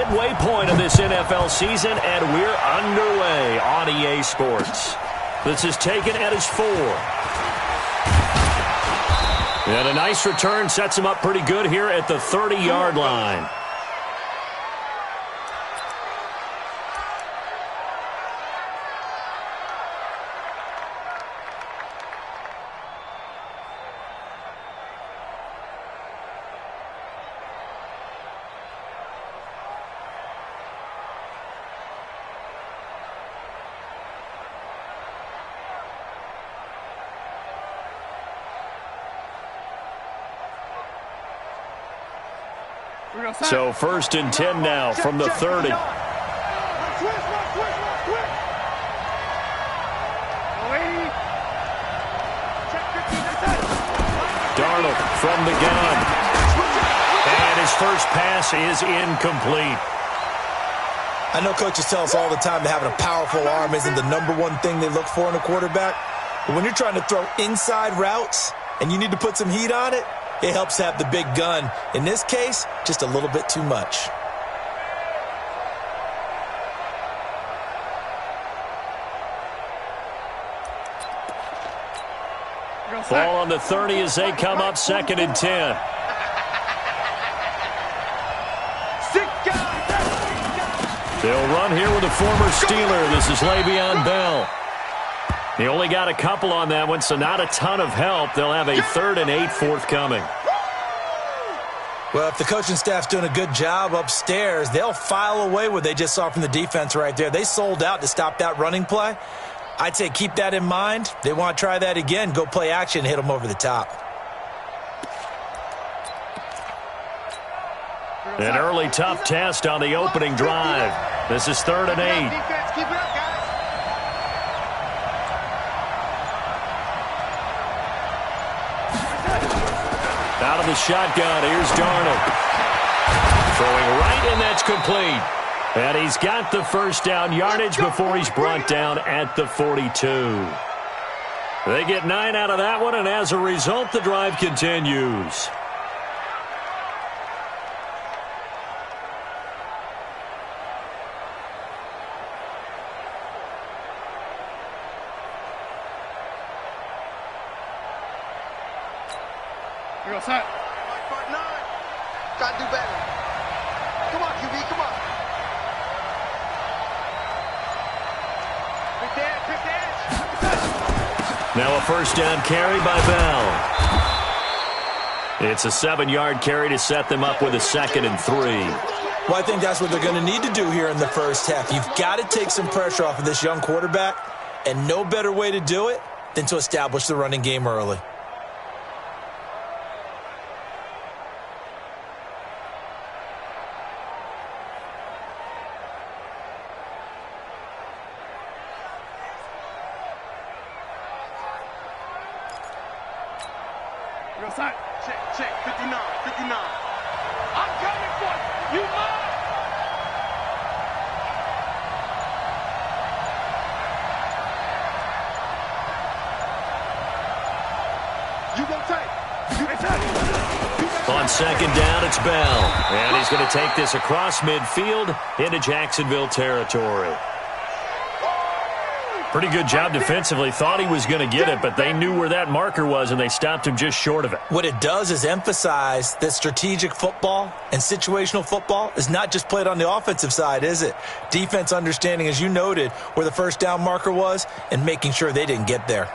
midway point of this NFL season, and we're underway on EA Sports. This is taken at his 4. And a nice return sets him up pretty good here at the 30-yard line. So 1st and 10 now from the 30. Darnold from the gun. And his first pass is incomplete. I know coaches tell us all the time that having a powerful arm isn't the #1 thing they look for in a quarterback. But when you're trying to throw inside routes and you need to put some heat on it, it helps to have the big gun. In this case, just a little bit too much. Ball on the 30 as they come up 2nd and 10. They'll run here with a former Steeler. This is Le'Veon Bell. He only got a couple on that one, so not a ton of help. They'll have a 3rd and 8 forthcoming. Well, if the coaching staff's doing a good job upstairs, they'll file away what they just saw from the defense right there. They sold out to stop that running play. I'd say keep that in mind. They want to try that again. Go play action, hit them over the top. An early tough test on the opening drive. This is 3rd and 8. Out of the shotgun, here's Darnold. Throwing right, and that's complete. And he's got the first down yardage before he's brought down at the 42. They get 9 out of that one, and as a result, the drive continues. Set. Part 9. Gotta do better. Come on, QB, come on. Quick dash. Now a first down carry by Bell. It's a 7-yard carry to set them up with a 2nd and 3. Well, I think that's what they're going to need to do here in the first half. You've got to take some pressure off of this young quarterback, and no better way to do it than to establish the running game early. Check, 59. I'm coming for you. You mine. You gonna take. On 2nd down, it's Bell. And he's going to take this across midfield into Jacksonville territory. Pretty good job defensively. Thought he was going to get it, but they knew where that marker was, and they stopped him just short of it. What it does is emphasize that strategic football and situational football is not just played on the offensive side, is it? Defense understanding, as you noted, where the first down marker was and making sure they didn't get there.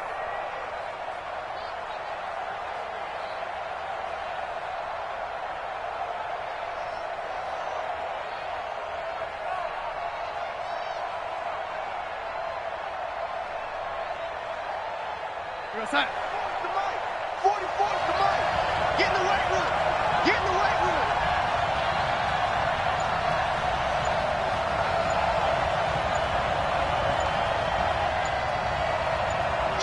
Set. The mic. 44 is the mic. Get in the weight room. Get in the weight room.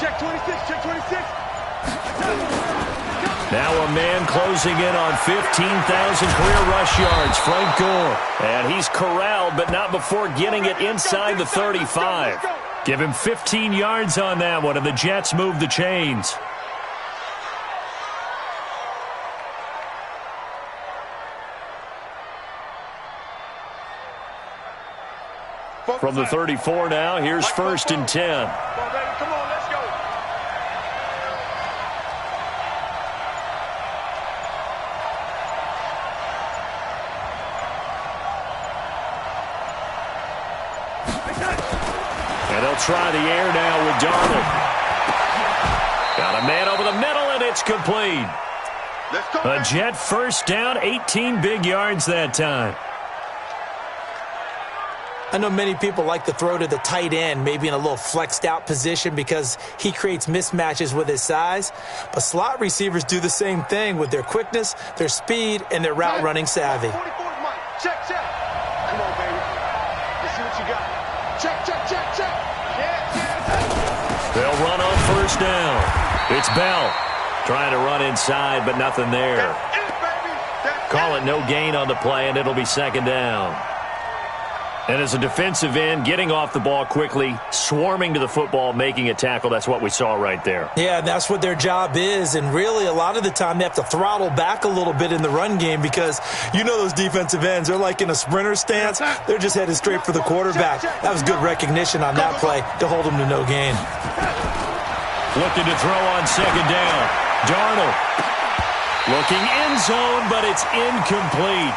Check 26. Check 26. Now a man closing in on 15,000 career rush yards, Frank Gore. And he's corralled, but not before getting it inside the 35. Give him 15 yards on that one, and the Jets move the chains. From the 34 now, here's 1st and 10. Come on, baby. Come on, let's go. And they'll try the air now with Darnold. Got a man over the middle, and it's complete. A Jet first down, 18 big yards that time. I know many people like to throw to the tight end, maybe in a little flexed out position because he creates mismatches with his size. But slot receivers do the same thing with their quickness, their speed, and their route running savvy. 44 is mine. Check. Come on, baby. Let's see what you got. Check. Yeah. They'll run on 1st down. It's Bell trying to run inside, but nothing there. That's it, baby. That's Call it. it no gain on the play, and it'll be 2nd down. And as a defensive end, getting off the ball quickly, swarming to the football, making a tackle, that's what we saw right there. Yeah, that's what their job is, and really a lot of the time they have to throttle back a little bit in the run game because you know those defensive ends, they're like in a sprinter stance. They're just headed straight for the quarterback. That was good recognition on that play to hold them to no gain. Looking to throw on 2nd down. Darnold looking end zone, but it's incomplete.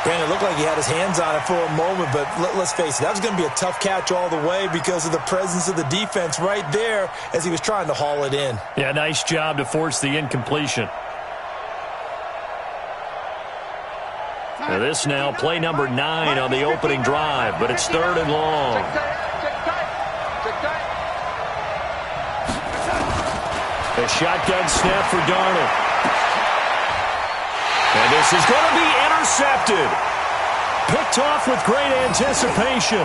Brandon, it looked like he had his hands on it for a moment, but let's face it, that was going to be a tough catch all the way because of the presence of the defense right there as he was trying to haul it in. Yeah, nice job to force the incompletion. Now this now, play number 9 on the opening drive, but it's 3rd and long. Check tight. A shotgun snap for Darnold. And this is going to be intercepted. Picked off with great anticipation.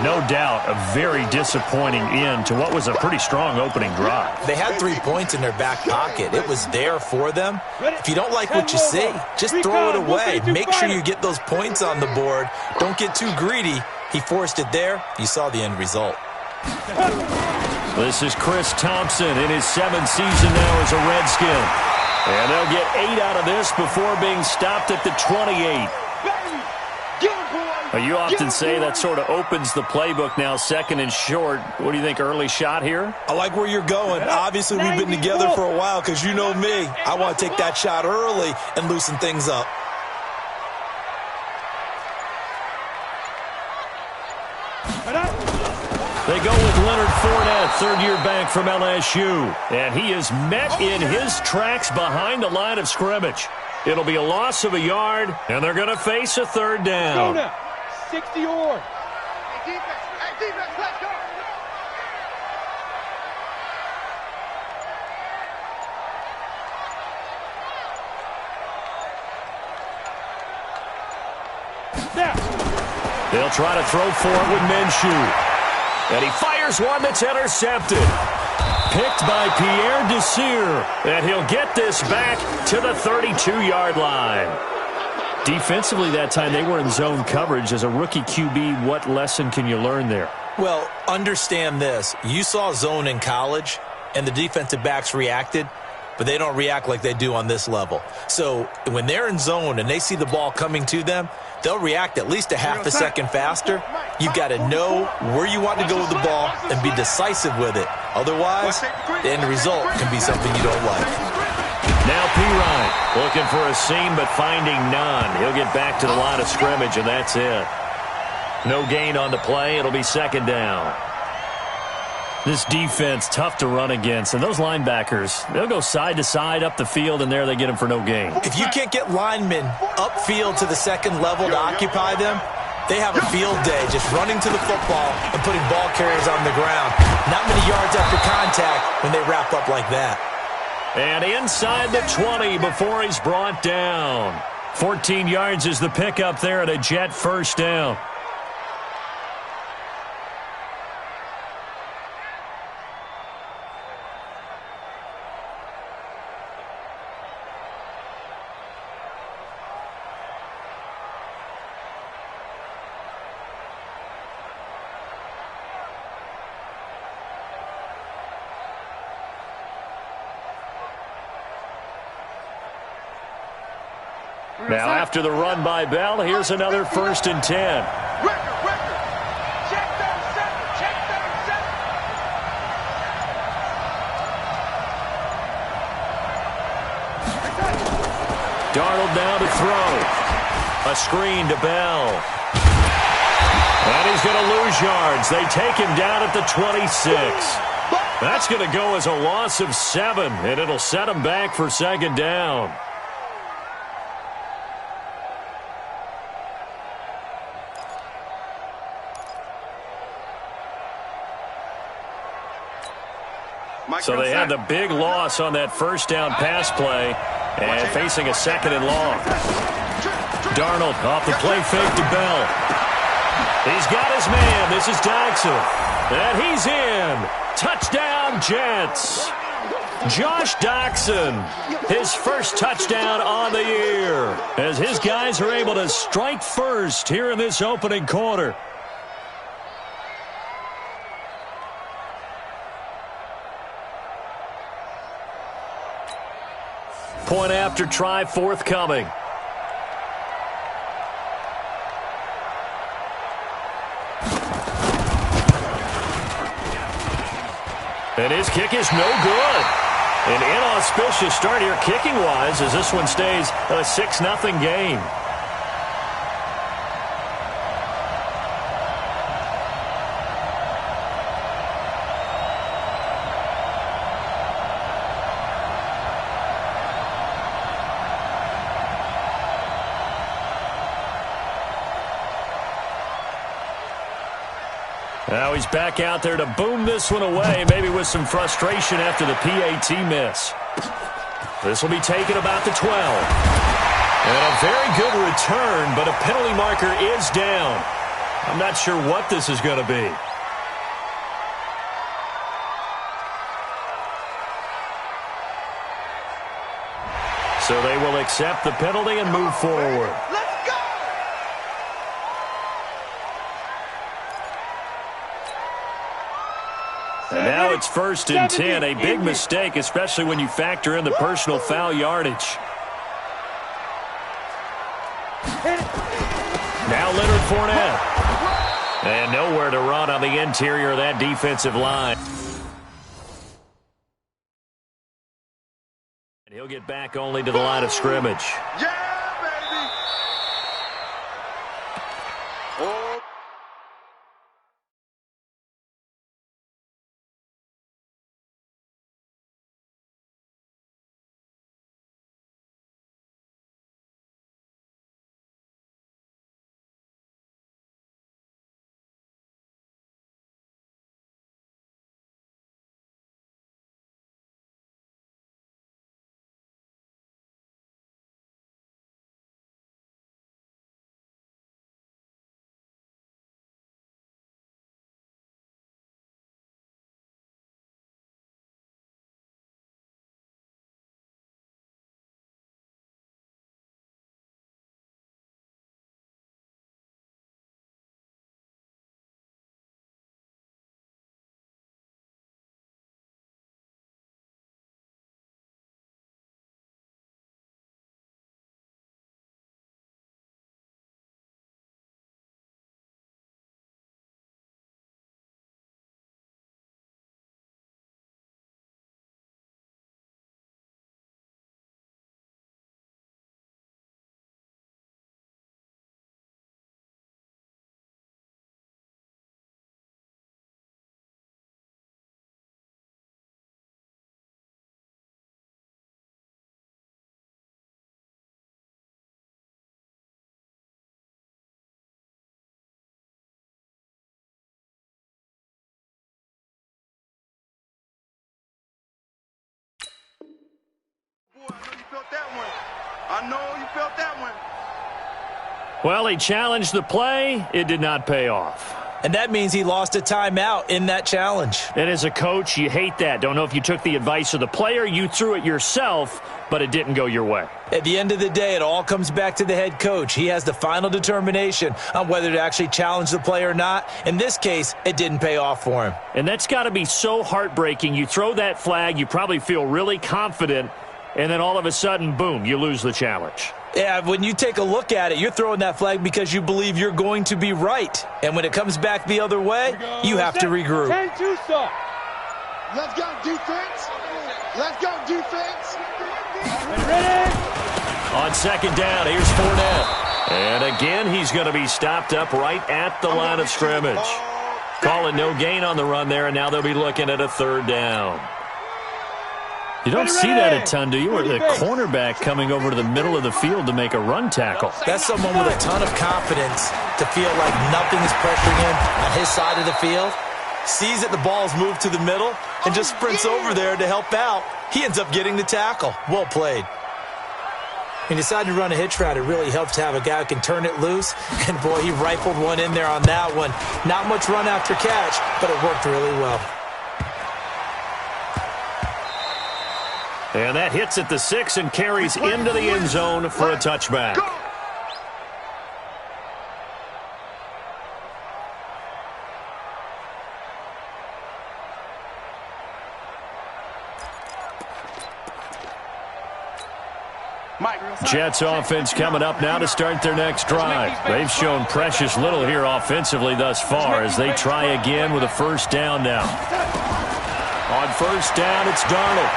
No doubt, a very disappointing end to what was a pretty strong opening drive. They had 3 points in their back pocket. It was there for them. If you don't like what you see, just throw it away. Make sure you get those points on the board. Don't get too greedy. He forced it there. You saw the end result. This is Chris Thompson in his 7th season now as a Redskin. And they'll get 8 out of this before being stopped at the 28. You often say that sort of opens the playbook now, 2nd and short. What do you think, early shot here? I like where you're going. Obviously, we've been together for a while because you know me. I want to take that shot early and loosen things up. They go with Leonard Fournette, 3rd-year back from LSU. And he is met in his tracks behind the line of scrimmage. It'll be a loss of a yard, and they're going to face a 3rd down. 60-yard. Hey, defense, let's go. They'll try to throw for it with Minshew. And he fires one that's intercepted. Picked by Pierre Desir. And he'll get this back to the 32-yard line. Defensively that time, they were in zone coverage. As a rookie QB, what lesson can you learn there? Well, understand this. You saw zone in college, and the defensive backs reacted, but they don't react like they do on this level. So when they're in zone and they see the ball coming to them, they'll react at least a half a second faster. You've got to know where you want to go with the ball and be decisive with it. Otherwise, the end result can be something you don't like. Now Pirine looking for a seam but finding none. He'll get back to the line of scrimmage, and that's it. No gain on the play. It'll be 2nd down. This defense, tough to run against. And those linebackers, they'll go side to side up the field, and there they get them for no gain. If you can't get linemen upfield to the 2nd level to occupy them, they have a field day just running to the football and putting ball carriers on the ground. Not many yards after contact when they wrap up like that. And inside the 20 before he's brought down. 14 yards is the pickup there at a Jet 1st down. Now, after the run by Bell, here's another 1st and 10. Darnold now to throw. A screen to Bell. And he's going to lose yards. They take him down at the 26. That's going to go as a loss of 7, and it'll set him back for second down. So they had the big loss on that first down pass play and facing a second and long. Darnold off the play fake to Bell. He's got his man. This is Doctson. And he's in. Touchdown, Jets. Josh Doctson, his first touchdown on the year, as his guys are able to strike first here in this opening quarter. Point after try forthcoming. And his kick is no good. An inauspicious start here kicking-wise as this one stays a 6-0 game. Now he's back out there to boom this one away, maybe with some frustration after the PAT miss. This will be taken about the 12. And a very good return, but a penalty marker is down. I'm not sure what this is going to be. So they will accept the penalty and move forward. And now it's 1st and 10, a big mistake, especially when you factor in the personal foul yardage. Now Leonard Fournette. And nowhere to run on the interior of that defensive line. And he'll get back only to the line of scrimmage. Yeah, baby! Oh. Boy, I know you felt that one. I know you felt that one. Well, he challenged the play. It did not pay off. And that means he lost a timeout in that challenge. And as a coach, you hate that. Don't know if you took the advice of the player, you threw it yourself, but it didn't go your way. At the end of the day, it all comes back to the head coach. He has the final determination on whether to actually challenge the play or not. In this case, it didn't pay off for him. And that's got to be so heartbreaking. You throw that flag, you probably feel really confident, and then all of a sudden, boom, you lose the challenge. Yeah, when you take a look at it, you're throwing that flag because you believe you're going to be right. And when it comes back the other way, you have to regroup. 10-2 stop. Let's go, defense. Let's go, defense. Ready? On second down, here's Fournette. And again, he's going to be stopped up right at the line of scrimmage. Call it no gain on the run there, and now they'll be looking at a third down. You don't see that a ton, do you? Or the cornerback coming over to the middle of the field to make a run tackle. That's someone with a ton of confidence to feel like nothing is pressuring him on his side of the field. Sees that the ball's moved to the middle and just sprints over there to help out. He ends up getting the tackle. Well played. He decided to run a hitch route. It really helps to have a guy who can turn it loose. And, boy, he rifled one in there on that one. Not much run after catch, but it worked really well. And that hits at the 6 and carries into the end zone for a touchback. Jets offense coming up now to start their next drive. They've shown precious little here offensively thus far as they try again with a first down now. On first down, it's Darnold.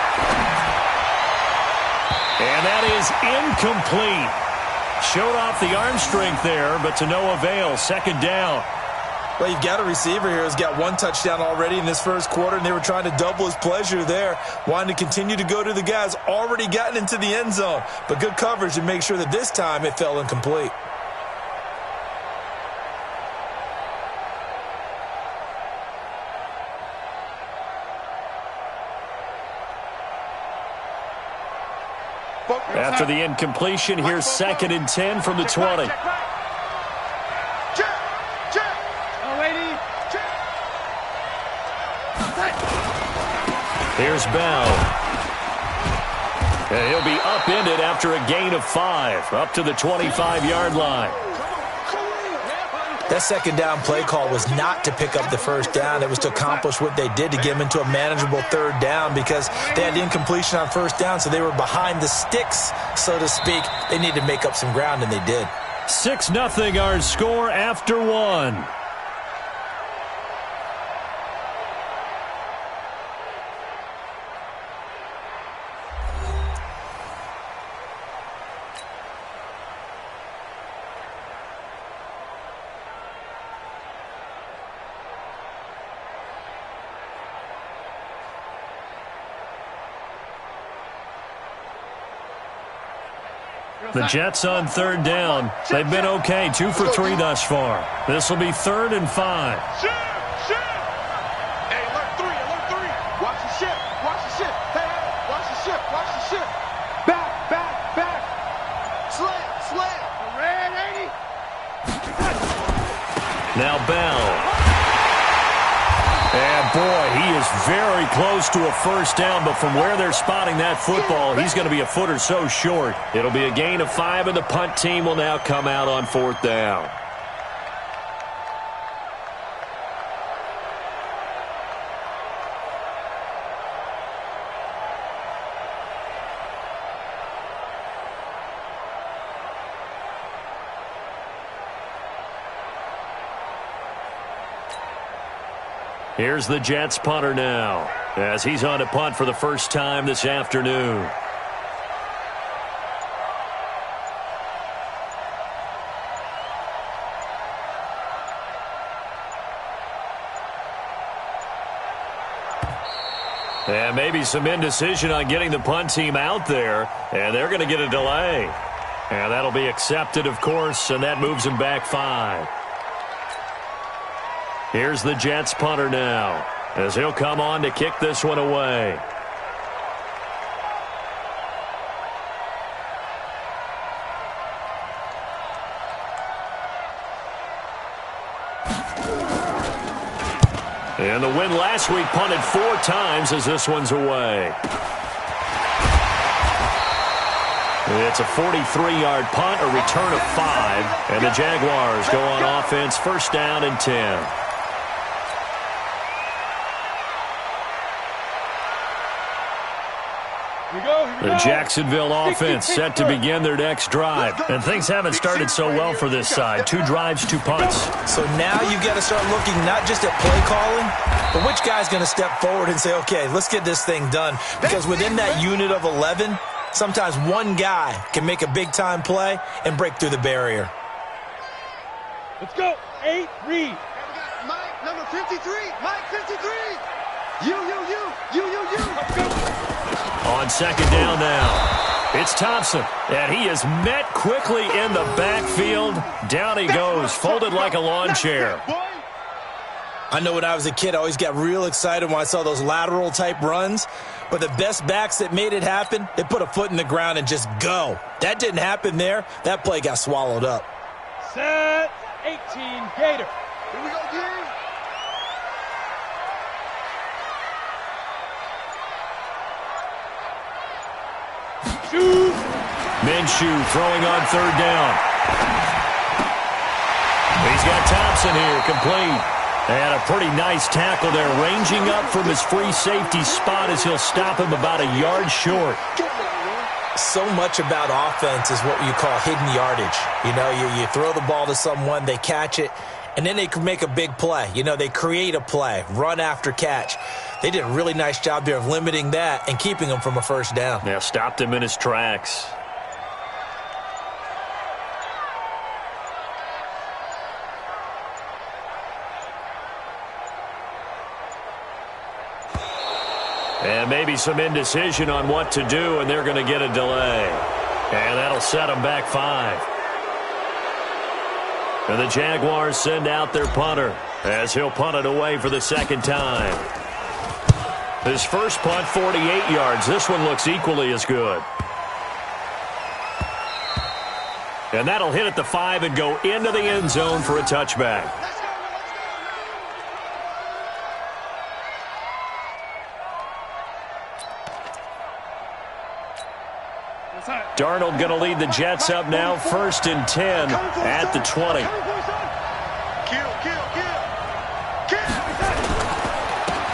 And that is incomplete. Showed off the arm strength there, but to no avail. Second down. Well, you've got a receiver here who's got one touchdown already in this first quarter, and they were trying to double his pleasure there, wanting to continue to go to the guys already gotten into the end zone. But good coverage to make sure that this time it fell incomplete. After the incompletion, here's 2nd and 10 from the 20. Here's Bell. And he'll be upended after a gain of 5, up to the 25-yard line. That second down play call was not to pick up the first down. It was to accomplish what they did to get them into a manageable third down because they had incompletion on first down, so they were behind the sticks, so to speak. They needed to make up some ground, and they did. 6-0 our score after 1. The Jets on third down. They've been okay, 2 for 3 thus far. This will be 3rd and 5. Hey, alert 3, alert 3. Watch the ship, watch the ship. Hey, watch the ship, watch the ship. Back. Slam. Red 80. Now Bell. And, boy, he is very close to a first down, but from where they're spotting that football, he's going to be a foot or so short. It'll be a gain of 5, and the punt team will now come out on 4th down. Here's the Jets punter now, as he's on to punt for the first time this afternoon. And maybe some indecision on getting the punt team out there, and they're going to get a delay. And that'll be accepted, of course, and that moves them back 5. Here's the Jets punter now, as he'll come on to kick this one away. And the win last week punted 4 times as this one's away. It's a 43-yard punt, a return of 5, and the Jaguars go on offense, first down and 10. The Jacksonville offense set to begin their next drive. And things haven't started so well for this side. 2 drives, 2 punts. So now you've got to start looking not just at play calling, but which guy's going to step forward and say, okay, let's get this thing done. Because within that unit of 11, Sometimes one guy can make a big-time play and break through the barrier. Let's go. 8, read. Mike, number 53. Mike, 53. You. Let's go. On second down now, it's Thompson, and he is met quickly in the backfield. Down he goes, folded like a lawn chair. I know when I was a kid, I always got real excited when I saw those lateral-type runs. But the best backs that made it happen, they put a foot in the ground and just go. That didn't happen there. That play got swallowed up. Set. 18, Gator. Here we go, Gator. Shoot. Minshew throwing on third down. He's got Thompson here, complete. And a pretty nice tackle there, ranging up from his free safety spot as he'll stop him about a yard short. So much about offense is what you call hidden yardage. You know, you throw the ball to someone, they catch it, and then they can make a big play. You know, they create a play, run after catch. They did a really nice job there of limiting that and keeping him from a first down. Yeah, stopped him in his tracks. And maybe some indecision on what to do, and they're going to get a delay. And that'll set them back 5. And the Jaguars send out their punter as he'll punt it away for the second time. His first punt, 48 yards. This one looks equally as good. And that'll hit at the 5 and go into the end zone for a touchback. Darnold going to lead the Jets up now, 1st and 10 at the 20.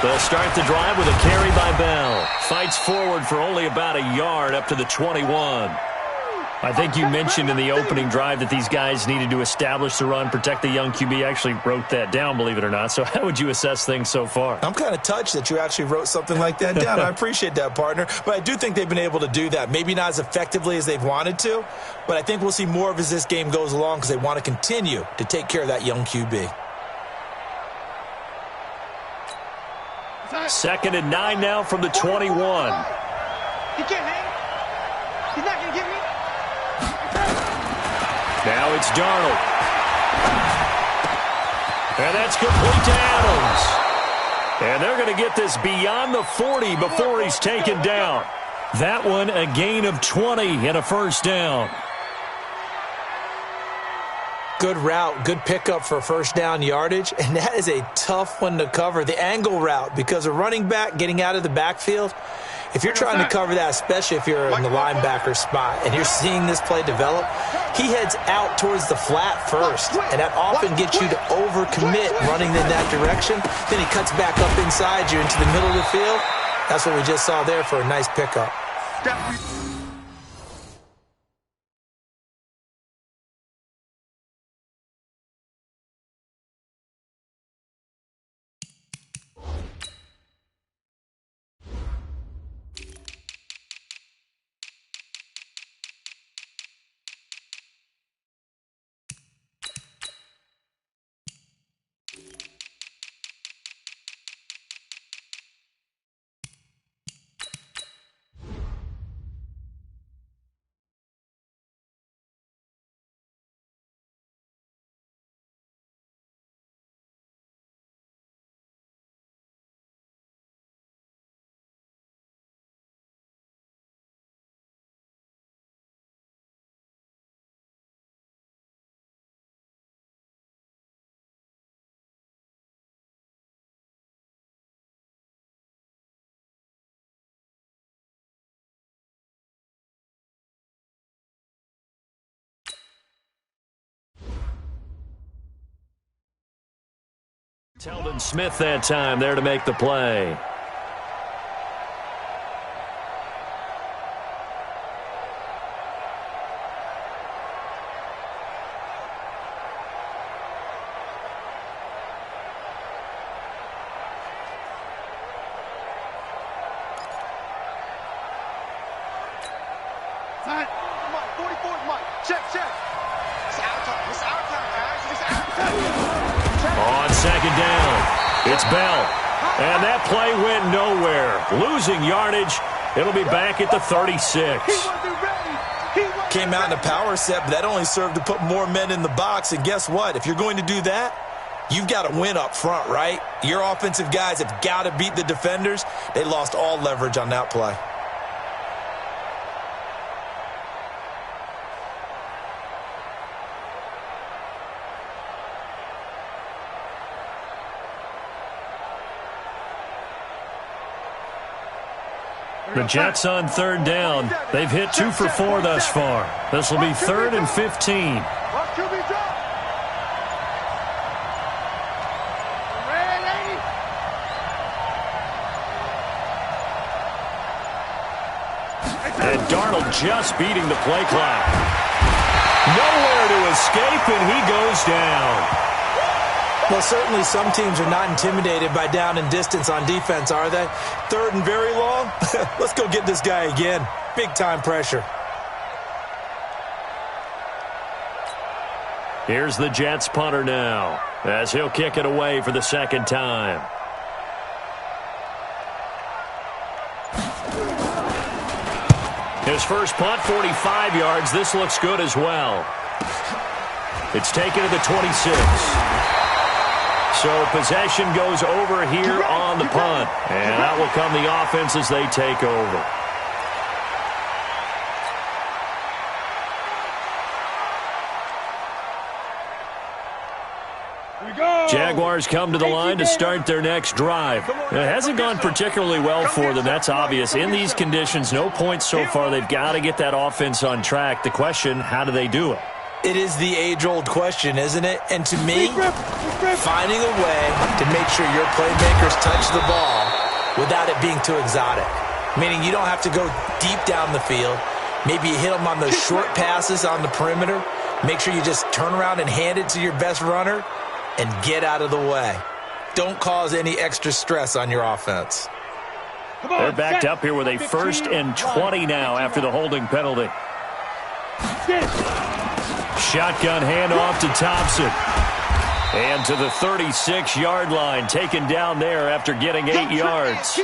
They'll start the drive with a carry by Bell. Fights forward for only about a yard up to the 21. I think you mentioned in the opening drive that these guys needed to establish the run, protect the young QB. I actually wrote that down, believe it or not. So how would you assess things so far? I'm kind of touched that you actually wrote something like that down. I appreciate that, partner. But I do think they've been able to do that. Maybe not as effectively as they've wanted to, but I think we'll see more of as this game goes along because they want to continue to take care of that young QB. 2nd and 9 now from the 21. He can't hang. He's not going to get me. Now it's Darnold. And that's complete to Adams. And they're going to get this beyond the 40 before he's taken down. That one a gain of 20 and a first down. Good route, good pickup for first down yardage, and that is a tough one to cover, the angle route, because a running back getting out of the backfield, if you're trying to cover that, especially if you're in the linebacker spot and you're seeing this play develop, he heads out towards the flat first, and that often gets you to overcommit running in that direction. Then he cuts back up inside you into the middle of the field. That's what we just saw there for a nice pickup. Telvin Smith that time there to make the play. second down. It's Bell. And that play went nowhere. Losing yardage. It'll be back at the 36. Came out in a power set, but that only served to put more men in the box. And guess what? If you're going to do that, you've got to win up front, right? Your offensive guys have got to beat the defenders. They lost all leverage on that play. The Jets on third down. They've hit 2 for 4 thus far. This will be 3rd and 15. And Darnold just beating the play clock. Nowhere to escape, and he goes down. Well, certainly some teams are not intimidated by down and distance on defense, are they? 3rd and very long? Let's go get this guy again. Big-time pressure. Here's the Jets punter now, as he'll kick it away for the second time. His first punt, 45 yards. This looks good as well. It's taken to the 26. So possession goes over here on the punt. And out will come the offense as they take over. Jaguars come to the line to start their next drive. It hasn't gone particularly well for them, that's obvious. In these conditions, no points so far. They've got to get that offense on track. The question, how do they do it? It is the age-old question, isn't it? And to me, finding a way to make sure your playmakers touch the ball without it being too exotic. Meaning you don't have to go deep down the field. Maybe you hit them on those short passes on the perimeter. Make sure you just turn around and hand it to your best runner and get out of the way. Don't cause any extra stress on your offense. They're backed up here with a 1st and 20 now after the holding penalty. Shotgun handoff to Thompson. And to the 36-yard line, taken down there after getting 8 yards.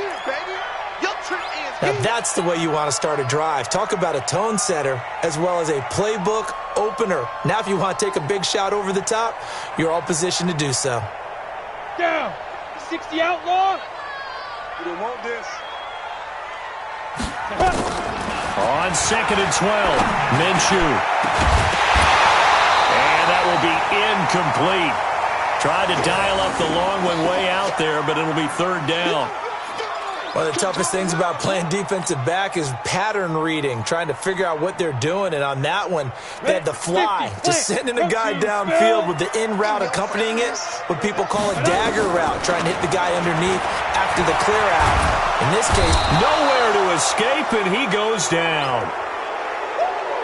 Now that's the way you want to start a drive. Talk about a tone setter as well as a playbook opener. Now if you want to take a big shot over the top, you're all positioned to do so. Down. 60 outlaw. You don't want this. On 2nd and 12, Minshew. And that will be incomplete. Tried to dial up the long one way out there, but it'll be 3rd down. One of the toughest things about playing defensive back is pattern reading, trying to figure out what they're doing. And on that one, they had the fly, just sending a guy downfield with the in route accompanying it, what people call a dagger route, trying to hit the guy underneath after the clear out. In this case, nowhere to escape, and he goes down.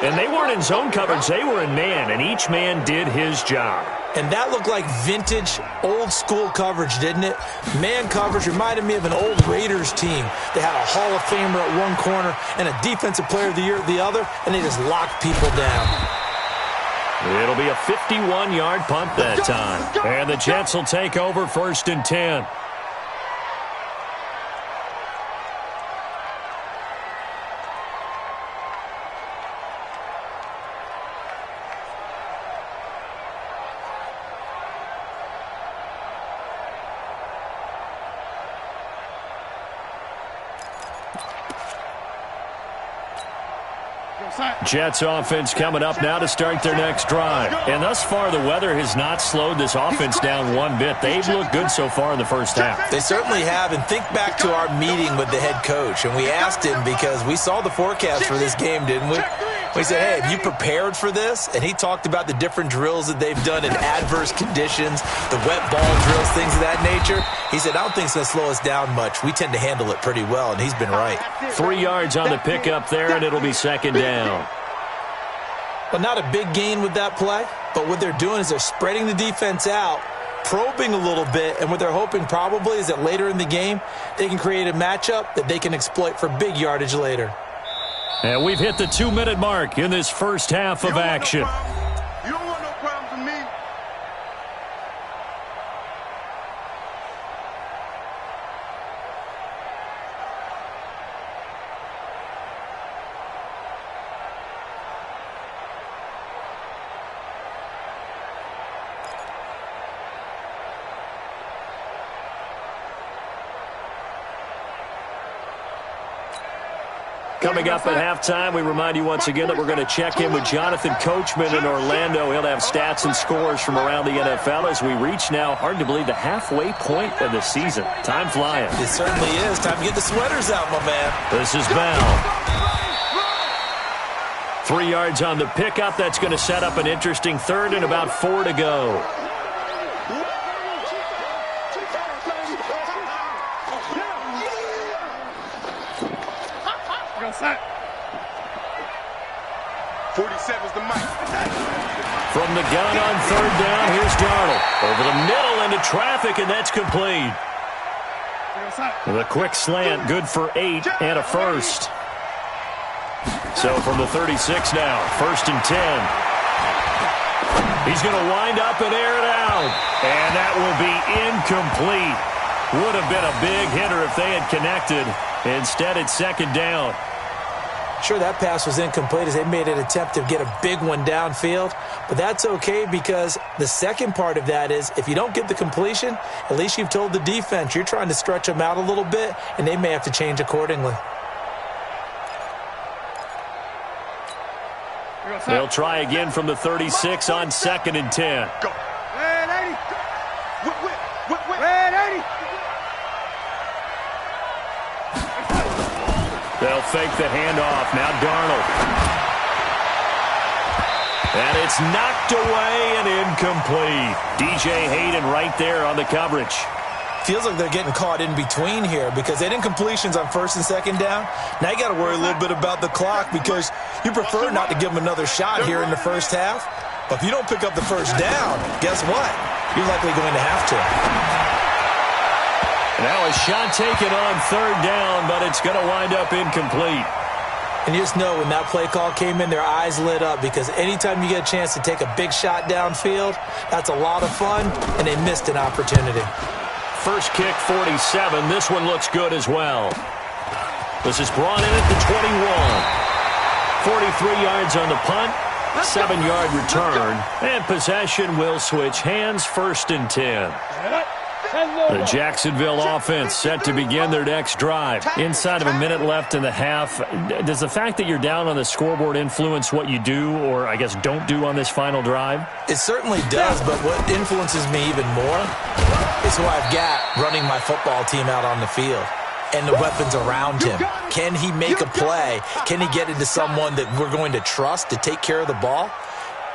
And they weren't in zone coverage, they were in man, and each man did his job. And that looked like vintage, old-school coverage, didn't it? Man coverage reminded me of an old Raiders team. They had a Hall of Famer at one corner and a Defensive Player of the Year at the other, and they just locked people down. It'll be a 51-yard punt that time. And the Jets will take over 1st and 10. Jets offense coming up now to start their next drive. And thus far, the weather has not slowed this offense down one bit. They've looked good so far in the first half. They certainly have. And think back to our meeting with the head coach. And we asked him because we saw the forecast for this game, didn't we? We said, hey, have you prepared for this? And he talked about the different drills that they've done in adverse conditions, the wet ball drills, things of that nature. He said, I don't think it's going to slow us down much. We tend to handle it pretty well, and he's been right. 3 yards on the pickup there, and it'll be 2nd down. Well, not a big gain with that play, but what they're doing is they're spreading the defense out, probing a little bit, and what they're hoping probably is that later in the game, they can create a matchup that they can exploit for big yardage later. And we've hit the 2-minute mark in this first half of action. You don't want no problems with me. Coming up at halftime, we remind you once again that we're going to check in with Jonathan Coachman in Orlando. He'll have stats and scores from around the NFL as we reach now, hard to believe, the halfway point of the season. Time flying. It certainly is. Time to get the sweaters out, my man. This is Bell. 3 yards on the pickup. That's going to set up an interesting third and about 4 to go. Set. 47's the mic. From the gun on third down, here's Darnold. Over the middle into traffic, and that's complete. The quick slant, good for 8 and a first. So from the 36 now, 1st and 10. He's going to wind up and air it out. And that will be incomplete. Would have been a big hitter if they had connected. Instead, it's 2nd down. Sure, that pass was incomplete as they made an attempt to get a big one downfield, but that's okay because the second part of that is if you don't get the completion, at least you've told the defense you're trying to stretch them out a little bit, and they may have to change accordingly. They'll try again from the 36 on 2nd and 10. Go. Red 80. Red 80. They'll fake the handoff. Now Darnold. And it's knocked away and incomplete. DJ Hayden right there on the coverage. Feels like they're getting caught in between here because they didn't completions on 1st and 2nd down. Now you got to worry a little bit about the clock because you prefer not to give them another shot here in the first half. But if you don't pick up the first down, guess what? You're likely going to have to. Now a shot taken on 3rd down, but it's going to wind up incomplete. And you just know when that play call came in, their eyes lit up because anytime you get a chance to take a big shot downfield, that's a lot of fun, and they missed an opportunity. First kick, 47. This one looks good as well. This is brought in at the 21. 43 yards on the punt, 7-yard return, and possession will switch hands, 1st and 10. The Jacksonville offense set to begin their next drive. Inside of a minute left in the half, does the fact that you're down on the scoreboard influence what you do or, I guess, don't do on this final drive? It certainly does, but what influences me even more is who I've got running my football team out on the field and the weapons around him. Can he make a play? Can he get into someone that we're going to trust to take care of the ball?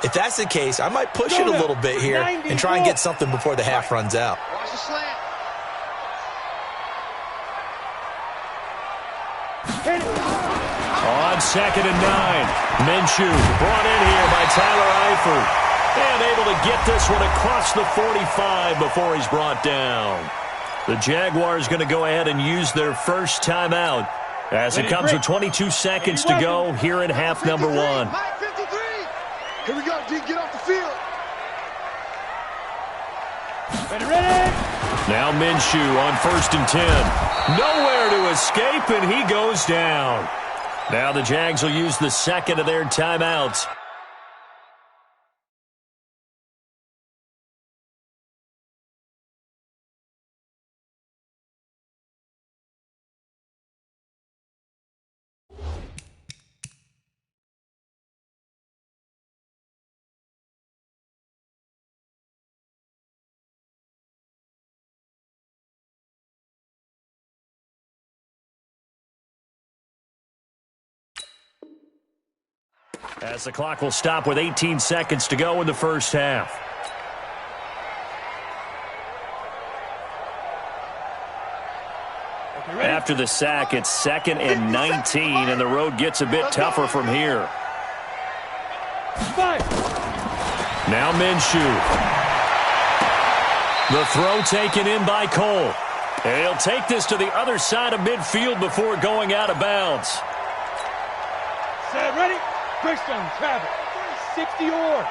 If that's the case, I might push it a little bit here and try and get something before the half runs out. Watch the slant. On 2nd and 9, Minshew brought in here by Tyler Eifert. And able to get this one across the 45 before he's brought down. The Jaguars going to go ahead and use their first timeout as it comes with 22 seconds to go here in half number 1. Here we go, D. Get off the field. Ready. Now Minshew on 1st and 10. Nowhere to escape, and he goes down. Now the Jags will use the second of their timeouts. As the clock will stop with 18 seconds to go in the first half. After the sack, it's 2nd and 19, and the road gets a bit tougher from here. Now Minshew. The throw taken in by Cole. And he'll take this to the other side of midfield before going out of bounds. Set, ready? Christian, travel. 60 or.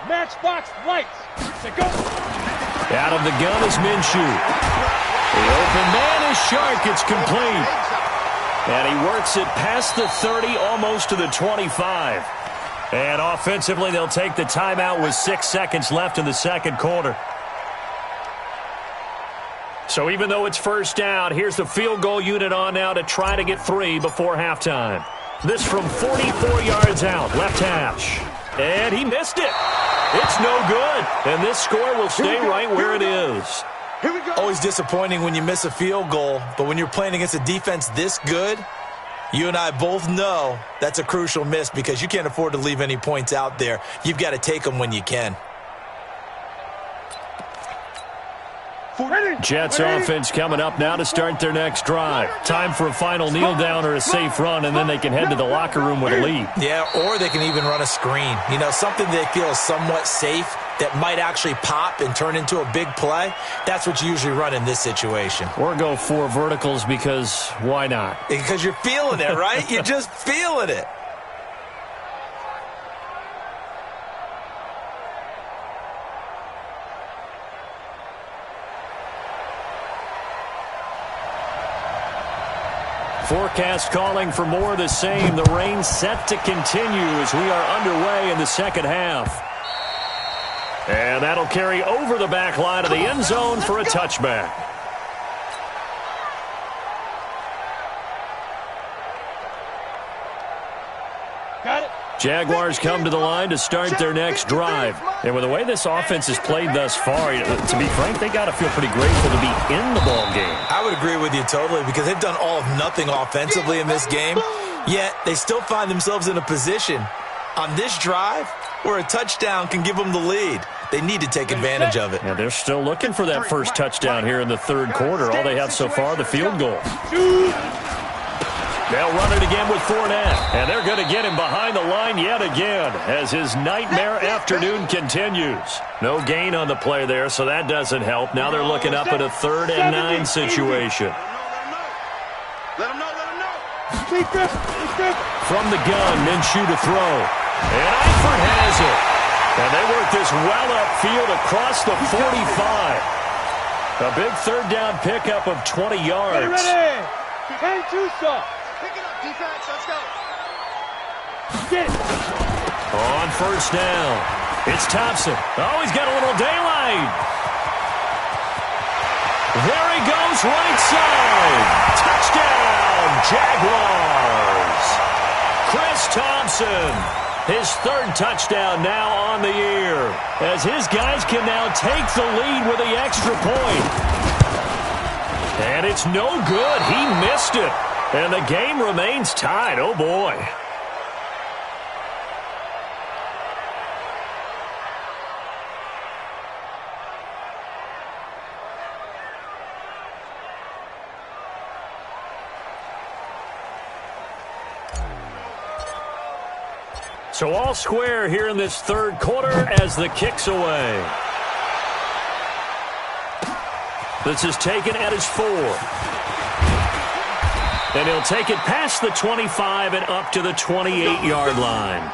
Matchbox lights. Set, go. Out of the gun is Minshew. The open man is Shark. It's complete. And he works it past the 30, almost to the 25. And offensively, they'll take the timeout with 6 seconds left in the second quarter. So even though it's first down, here's the field goal unit on now to try to get 3 before halftime. This from 44 yards out, left hash. And he missed it. It's no good. And this score will stay right where it is. Always disappointing when you miss a field goal, but when you're playing against a defense this good, you and I both know that's a crucial miss because you can't afford to leave any points out there. You've got to take them when you can. Jets offense coming up now to start their next drive. Time for a final kneel down or a safe run, and then they can head to the locker room with a lead. Yeah, or they can even run a screen. You know, something they feel is somewhat safe that might actually pop and turn into a big play. That's what you usually run in this situation. Or go 4 verticals because why not? Because you're feeling it, right? You're just feeling it. Forecast calling for more of the same. The rain set to continue as we are underway in the second half. And that'll carry over the back line of the end zone for a touchback. Got it. Jaguars come to the line to start their next drive. And with the way this offense has played thus far, to be frank, they got to feel pretty grateful to be in the ball game. I would agree with you totally because they've done all of nothing offensively in this game, yet they still find themselves in a position on this drive where a touchdown can give them the lead. They need to take advantage of it. And they're still looking for that first touchdown here in the third quarter. All they have so far, the field goal. They'll run it again with Fournette, and they're going to get him behind the line yet again as his nightmare afternoon continues. No gain on the play there, so that doesn't help. Now they're looking up at a 3rd and 9 situation. Let him know. From the gun, Minshew to throw. And Eifert has it. And they work this well upfield across the 45. A big 3rd down pickup of 20 yards. Ready. And 2 stop. Pick it up, defense. Let's go. Get it. On first down, it's Thompson. Oh, he's got a little daylight. There he goes, right side. Touchdown, Jaguars. Chris Thompson, his 3rd touchdown now on the year, as his guys can now take the lead with the extra point. And it's no good. He missed it. And the game remains tied. Oh, boy. So all square here in this third quarter as the kick's away. This is taken at his 4. And he'll take it past the 25 and up to the 28-yard line.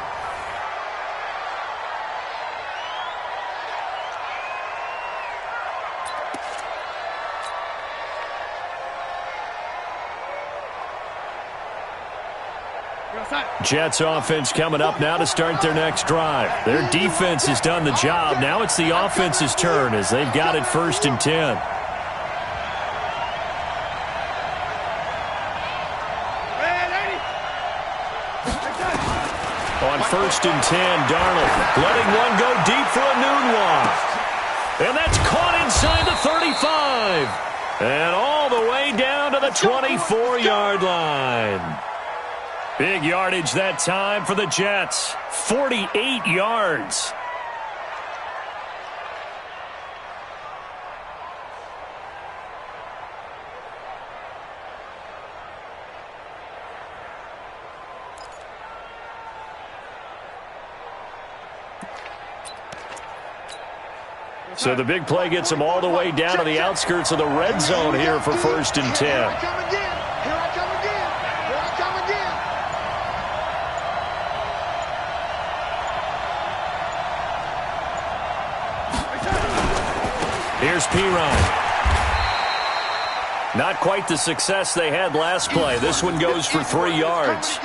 Jets offense coming up now to start their next drive. Their defense has done the job. Now it's the offense's turn as they've got it 1st and 10. On 1st and 10, Darnold letting one go deep for a noon walk. And that's caught inside the 35. And all the way down to the 24-yard line. Big yardage that time for the Jets. 48 yards. So the big play gets them all the way down to the outskirts of the red zone here for 1st and 10. Here I come again. Here's Pirine. Not quite the success they had last play. This one goes for 3 yards.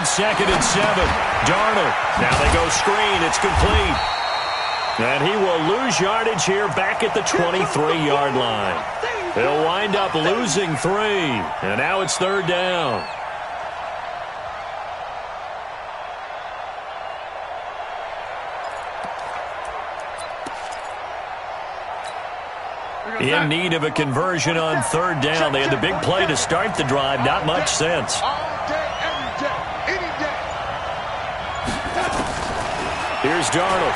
on 2nd and 7. Darnold. Now they go screen. It's complete. And he will lose yardage here back at the 23-yard line. He'll wind up losing 3. And now it's 3rd down. In need of a conversion on 3rd down. They had the big play to start the drive. Not much sense. All day, every day, any day. Here's Darnold.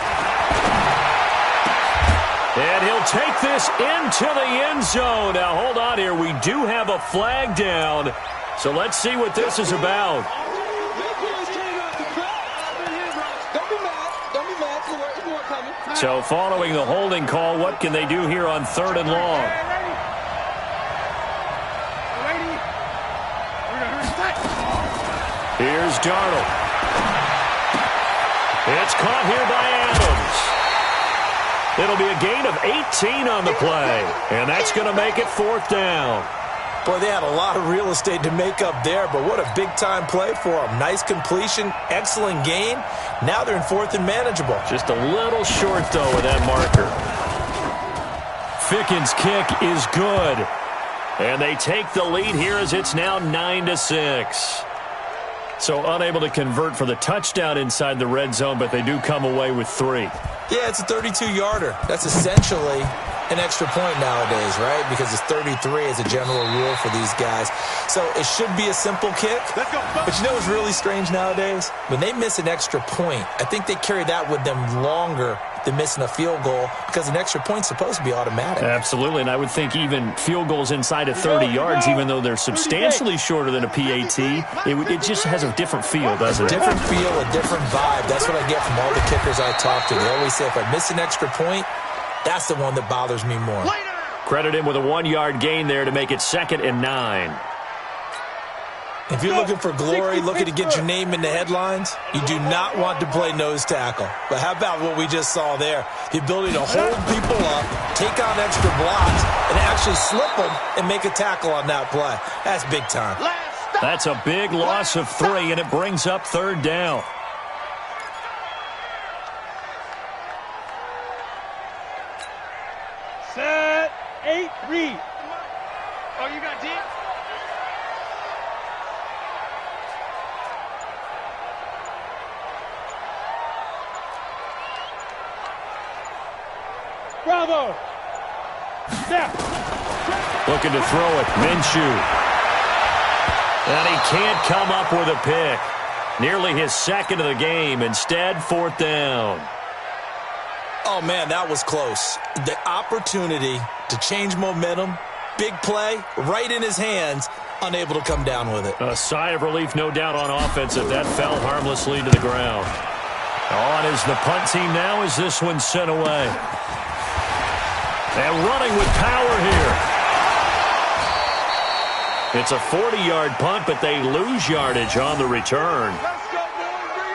And he'll take this into the end zone. Now, hold on here. We do have a flag down. So let's see what this is about. So following the holding call, what can they do here on 3rd and long? Here's Darnold. It's caught here by Adams. It'll be a gain of 18 on the play, and that's going to make it 4th down. Boy, they had a lot of real estate to make up there, but what a big-time play for them. Nice completion, excellent gain. Now they're in 4th and manageable. Just a little short, though, with that marker. Ficken's kick is good. And they take the lead here as it's now 9-6. So unable to convert for the touchdown inside the red zone, but they do come away with 3. Yeah, it's a 32-yarder. That's essentially an extra point nowadays, right? Because it's 33 as a general rule for these guys. So it should be a simple kick. But you know what's really strange nowadays? When they miss an extra point, I think they carry that with them longer than missing a field goal because an extra point's supposed to be automatic. Absolutely, and I would think even field goals inside of 30 yards, even though they're substantially shorter than a PAT, it just has a different feel, doesn't it? Different feel, a different vibe. That's what I get from all the kickers I talk to. They always say if I miss an extra point, that's the one that bothers me more. Credit him with a 1-yard gain there to make it 2nd and 9. If you're looking for glory, looking to get your name in the headlines, you do not want to play nose tackle. But how about what we just saw there? The ability to hold people up, take on extra blocks, and actually slip them and make a tackle on that play. That's big time. That's a big loss of 3, and it brings up 3rd down. Set, 8, read. Oh, you got deep? Bravo. Snap. Looking to throw it. Minshew. And he can't come up with a pick. Nearly his 2nd of the game. Instead, 4th down. Oh, man, that was close. The opportunity to change momentum, big play, right in his hands, unable to come down with it. A sigh of relief, no doubt, on offense if that fell harmlessly to the ground. On is the punt team now as this one's sent away. And running with power here. It's a 40-yard punt, but they lose yardage on the return.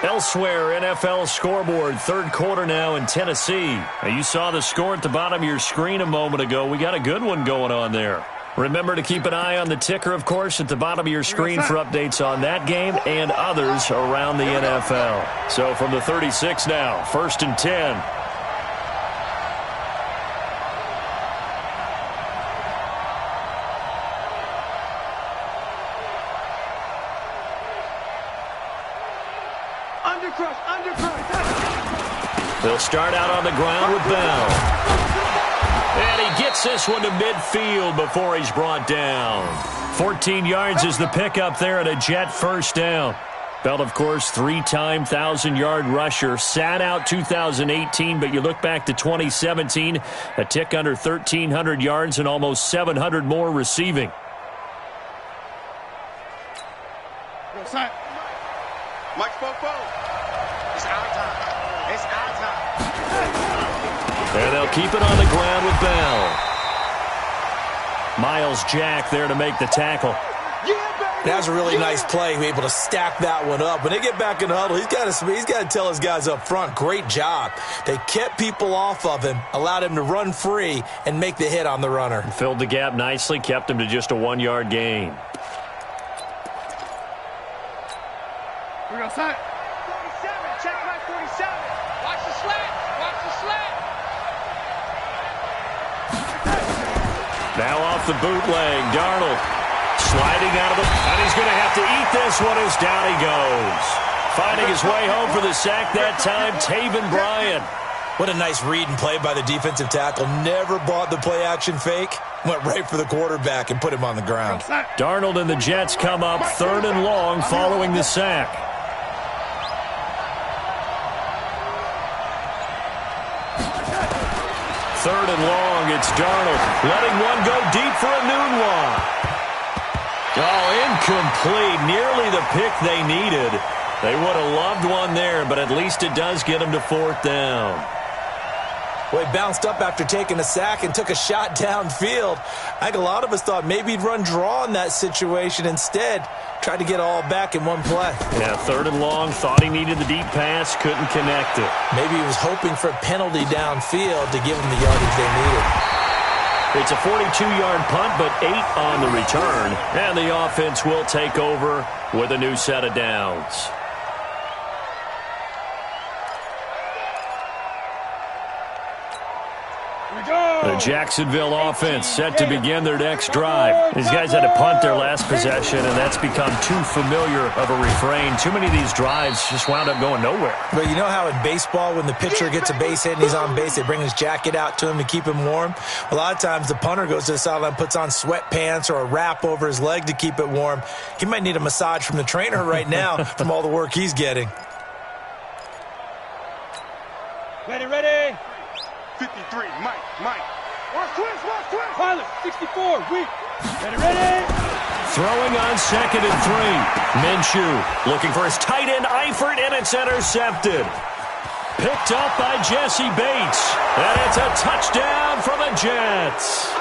Elsewhere, NFL scoreboard, 3rd quarter now in Tennessee. Now, you saw the score at the bottom of your screen a moment ago. We got a good one going on there. Remember to keep an eye on the ticker, of course, at the bottom of your screen for updates on that game and others around the NFL. So from the 36 now, 1st and 10. They'll start out on the ground with Bell. And he gets this one to midfield before he's brought down. 14 yards is the pickup there at a Jet 1st down. Bell, of course, 3-time 1,000-yard rusher. Sat out 2018, but you look back to 2017, a tick under 1,300 yards and almost 700 more receiving. Mike Fofo. It's our time. It's our time. And they'll keep it on the ground with Bell. Miles Jack there to make the tackle. That was a really nice play, able to stack that one up. When they get back in the huddle, he's got to tell his guys up front, great job. They kept people off of him, allowed him to run free and make the hit on the runner. Filled the gap nicely, kept him to just a 1-yard gain. We're going to sign. 47. Check my 47. Watch the slant. Watch the slant. Now off the bootleg, Darnold sliding out of the, and he's going to have to eat this one as down he goes. Finding his way home for the sack that time, Taven Bryan. What a nice read and play by the defensive tackle. Never bought the play action fake. Went right for the quarterback and put him on the ground. Darnold and the Jets come up 3rd and long following the sack. Third and long, it's Darnold letting one go deep for a noon one. Oh, incomplete. Nearly the pick they needed. They would have loved one there, but at least it does get them to 4th down. Well, he bounced up after taking a sack and took a shot downfield. I think a lot of us thought maybe he'd run draw in that situation. Instead, tried to get all back in one play. Yeah, 3rd and long, thought he needed the deep pass, couldn't connect it. Maybe he was hoping for a penalty downfield to give him the yardage they needed. It's a 42-yard punt, but 8 on the return. And the offense will take over with a new set of downs. The Jacksonville offense set to begin their next drive. These guys had to punt their last possession, and that's become too familiar of a refrain. Too many of these drives just wound up going nowhere. But you know how in baseball, when the pitcher gets a base hit and he's on base, they bring his jacket out to him to keep him warm? A lot of times the punter goes to the sideline, puts on sweatpants or a wrap over his leg to keep it warm. He might need a massage from the trainer right now from all the work he's getting. Ready. 53. Mike. Watch twist. Pilot, 64, weak. Ready. Throwing on 2nd and 3. Minshew looking for his tight end, Eifert, and it's intercepted. Picked up by Jesse Bates. And it's a touchdown for the Jets.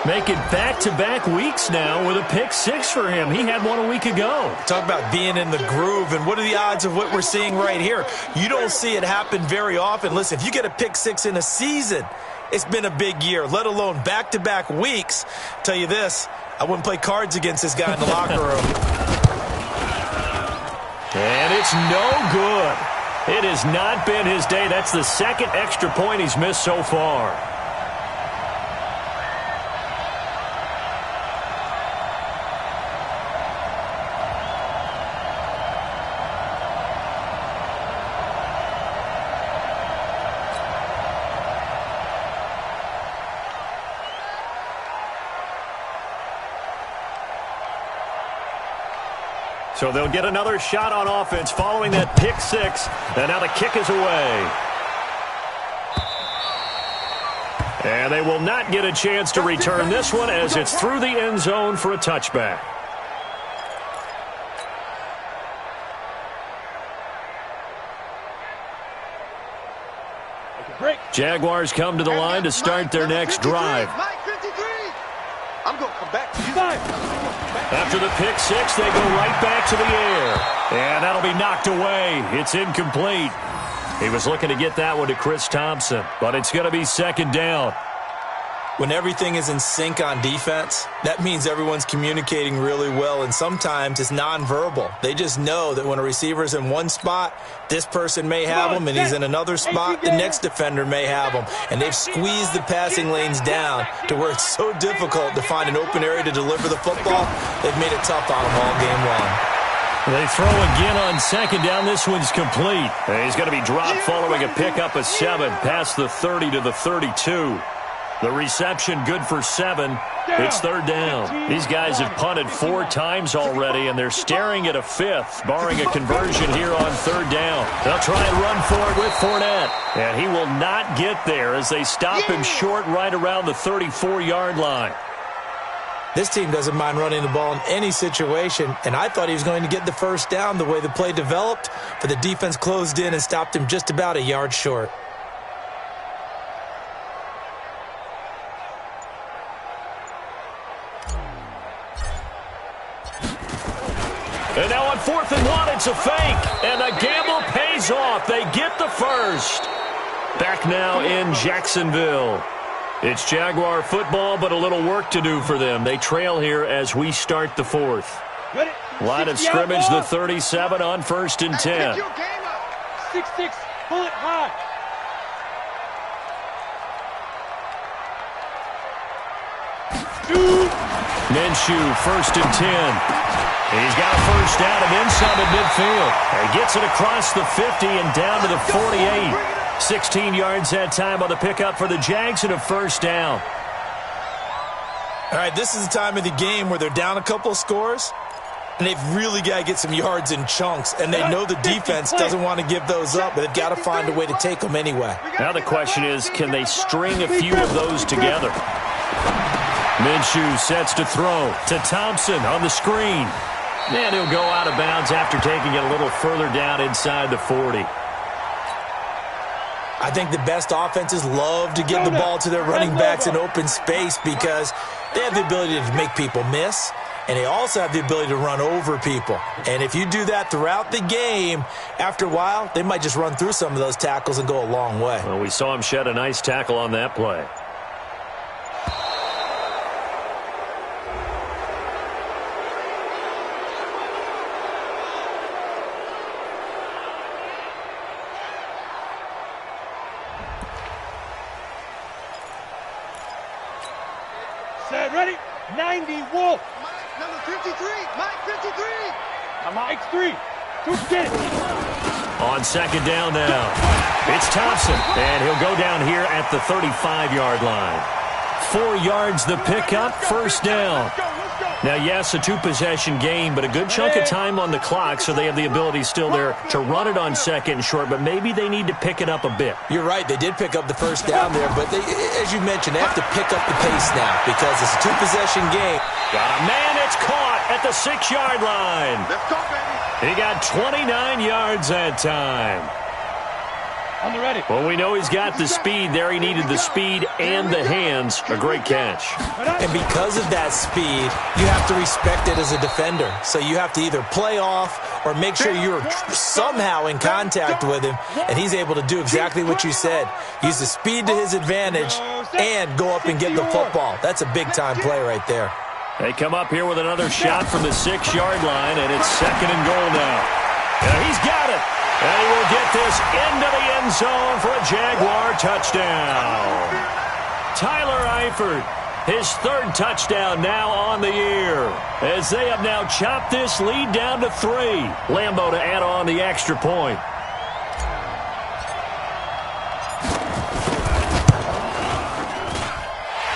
Making back-to-back weeks now with a pick 6 for him. He had one a week ago. Talk about being in the groove, and what are the odds of what we're seeing right here? You don't see it happen very often. Listen, if you get a pick 6 in a season, it's been a big year, let alone back-to-back weeks. Tell you this, I wouldn't play cards against this guy in the locker room. And it's no good. It has not been his day. That's the 2nd extra point he's missed so far. So they'll get another shot on offense following that pick 6. And now the kick is away. And they will not get a chance to return this one as it's through the end zone for a touchback. Jaguars come to the line to start their next drive. Mike 53. I'm going to come back to you. After the pick 6, they go right back to the air. And that'll be knocked away. It's incomplete. He was looking to get that one to Chris Thompson, but it's going to be 2nd down. When everything is in sync on defense, that means everyone's communicating really well, and sometimes it's nonverbal. They just know that when a receiver's in one spot, this person may have him, and he's in another spot, the next defender may have him. And they've squeezed the passing lanes down to where it's so difficult to find an open area to deliver the football. They've made it tough on them all game long. They throw again on 2nd down. This one's complete. And he's going to be dropped following a pickup of 7 past the 30 to the 32. The reception good for 7. It's 3rd down. These guys have punted 4 times already, and they're staring at a 5th, barring a conversion here on 3rd down. They'll try and run for it with Fournette. And he will not get there as they stop him short right around the 34-yard line. This team doesn't mind running the ball in any situation, and I thought he was going to get the 1st down the way the play developed, but the defense closed in and stopped him just about a yard short. And now on 4th and 1, it's a fake. And the gamble pays off. They get the 1st. Back now in Jacksonville. It's Jaguar football, but a little work to do for them. They trail here as we start the 4th. Line of scrimmage, the 37 on 1st and 10. 6-6, pull it high. Minshew, 1st and 10. He's got a first down and then some at midfield. He gets it across the 50 and down to the 48. 16 yards that time on the pickup for the Jags and a first down. All right, this is the time of the game where they're down a couple of scores, and they've really got to get some yards in chunks, and they know the defense doesn't want to give those up, but they've got to find a way to take them anyway. Now the question is, can they string a few of those together? Minshew sets to throw to Thompson on the screen. And he'll go out of bounds after taking it a little further down inside the 40. I think the best offenses love to get the ball to their running backs in open space because they have the ability to make people miss, and they also have the ability to run over people. And if you do that throughout the game, after a while, they might just run through some of those tackles and go a long way. Well, we saw him shed a nice tackle on that play. Set, ready? 90, Wolf. Number 53, Mike 53. Mike's 3. Who's get it? On 2nd down now, it's Thompson, and he'll go down here at the 35-yard line. 4 yards the pickup, first down. Now, yes, a 2-possession game, but a good chunk of time on the clock, so they have the ability still there to run it on 2nd and short, but maybe they need to pick it up a bit. You're right. They did pick up the first down there, but they, as you mentioned, they have to pick up the pace now because it's a 2-possession game. Got a man, it's caught at the 6-yard line. Let's go, baby. He got 29 yards that time. On the ready. Well, we know he's got the speed there. He needed the speed and the hands. A great catch. And because of that speed, you have to respect it as a defender. So you have to either play off or make sure you're somehow in contact with him, and he's able to do exactly what you said. Use the speed to his advantage and go up and get the football. That's a big-time play right there. They come up here with another shot from the 6-yard line, and it's 2nd and goal now. Yeah, he's got it. And he will get this into the end zone for a Jaguar touchdown. Tyler Eifert, his 3rd touchdown now on the year, as they have now chopped this lead down to 3. Lambeau to add on the extra point.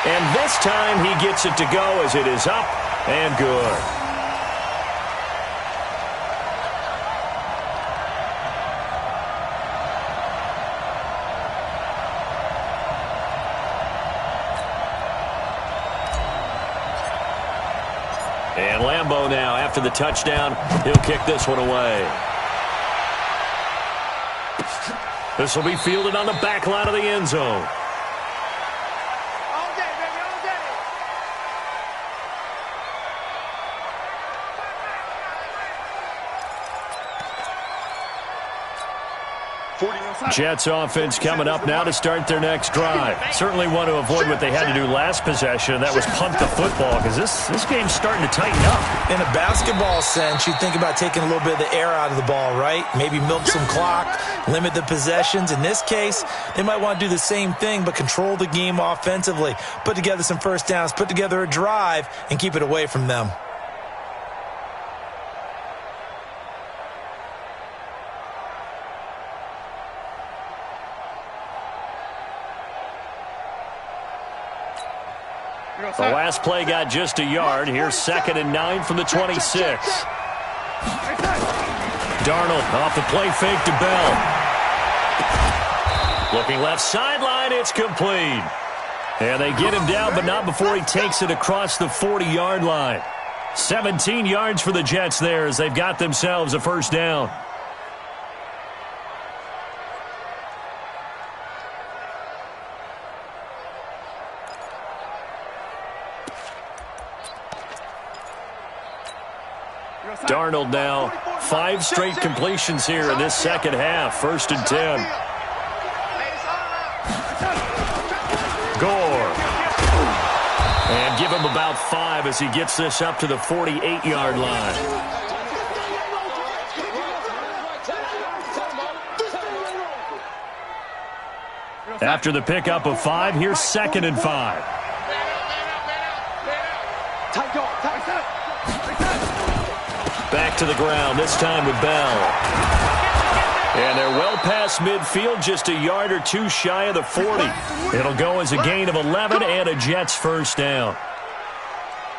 And this time he gets it to go as it is up and good. And Lambeau now, after the touchdown, he'll kick this one away. This will be fielded on the back line of the end zone. All day, baby, all day. Jets offense coming up now to start their next drive. Certainly want to avoid what they had to do last possession, and that was punt the football, because this game's starting to tighten up. In a basketball sense, you think about taking a little bit of the air out of the ball, right? Maybe milk some clock, limit the possessions. In this case, they might want to do the same thing, but control the game offensively. Put together some first downs, put together a drive, and keep it away from them. The last play got just a yard. Here's 2nd and 9 from the 26. Darnold off the play fake to Bell. Looking left sideline, it's complete. And they get him down, but not before he takes it across the 40-yard line. 17 yards for the Jets there as they've got themselves a first down. Darnold now, 5 straight completions here in this second half. 1st and 10. Gore. And give him about 5 as he gets this up to the 48-yard line. After the pickup of 5, here's 2nd and 5. Back to the ground, this time with Bell. And they're well past midfield, just a yard or two shy of the 40. It'll go as a gain of 11 and a Jets first down.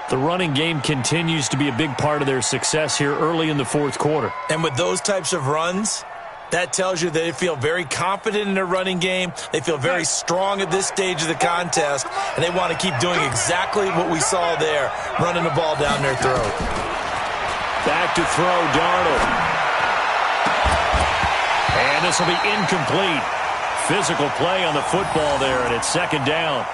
The running game continues to be a big part of their success here early in the fourth quarter. And with those types of runs, that tells you they feel very confident in their running game. They feel very strong at this stage of the contest, and they want to keep doing exactly what we saw there, running the ball down their throat. Back to throw, Darnold. And this will be incomplete. Physical play on the football there, and it's 2nd down.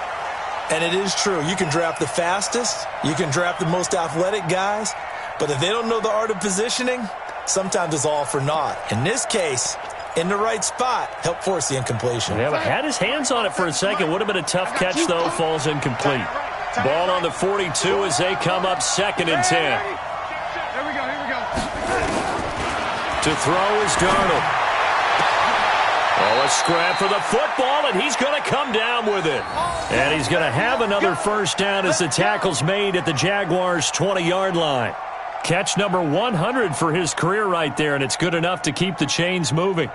And it is true. You can draft the fastest. You can draft the most athletic guys. But if they don't know the art of positioning, sometimes it's all for naught. In this case, in the right spot, help force the incompletion. Yeah, but had his hands on it for a second. Would have been a tough catch, though. Falls incomplete. Ball on the 42 as they come up 2nd and 10. Here we go. To throw is Darnold. Oh, a scrap for the football, and he's going to come down with it. And he's going to have another first down as the tackle's made at the Jaguars' 20-yard line. Catch number 100 for his career right there, and it's good enough to keep the chains moving.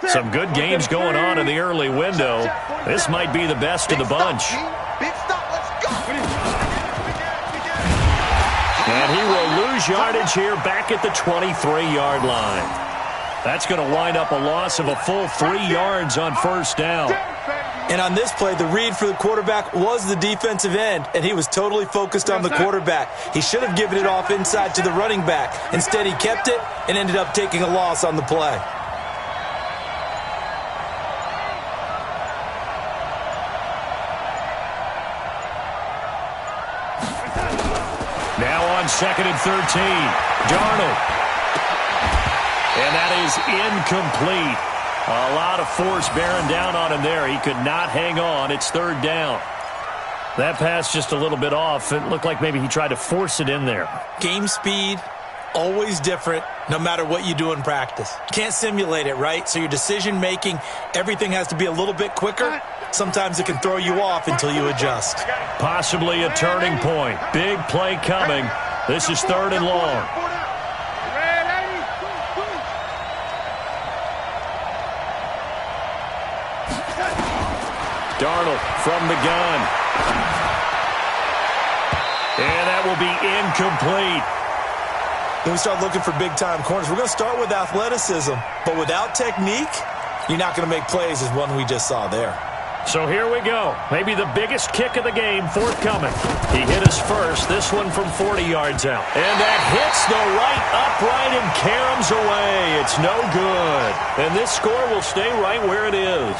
Some good games going on in the early window. This might be the best of the bunch. Big stop, let's go. And he will lose yardage here back at the 23-yard line. That's going to wind up a loss of a full 3 yards on first down. And on this play, the read for the quarterback was the defensive end, and he was totally focused on the quarterback. He should have given it off inside to the running back. Instead, he kept it and ended up taking a loss on the play. Now on 2nd and 13, Darnold. And that is incomplete. A lot of force bearing down on him there. He could not hang on. It's 3rd down. That pass just a little bit off. It looked like maybe he tried to force it in there. Game speed, always different, no matter what you do in practice. You can't simulate it, right? So your decision-making, everything has to be a little bit quicker. Sometimes it can throw you off until you adjust. Possibly a turning point. Big play coming. This is 3rd and long. Darnold from the gun. And that will be incomplete. When we start looking for big-time corners, we're going to start with athleticism. But without technique, you're not going to make plays as one we just saw there. So here we go. Maybe the biggest kick of the game forthcoming. He hit his first, this one from 40 yards out. And that hits the right upright and caroms away. It's no good. And this score will stay right where it is.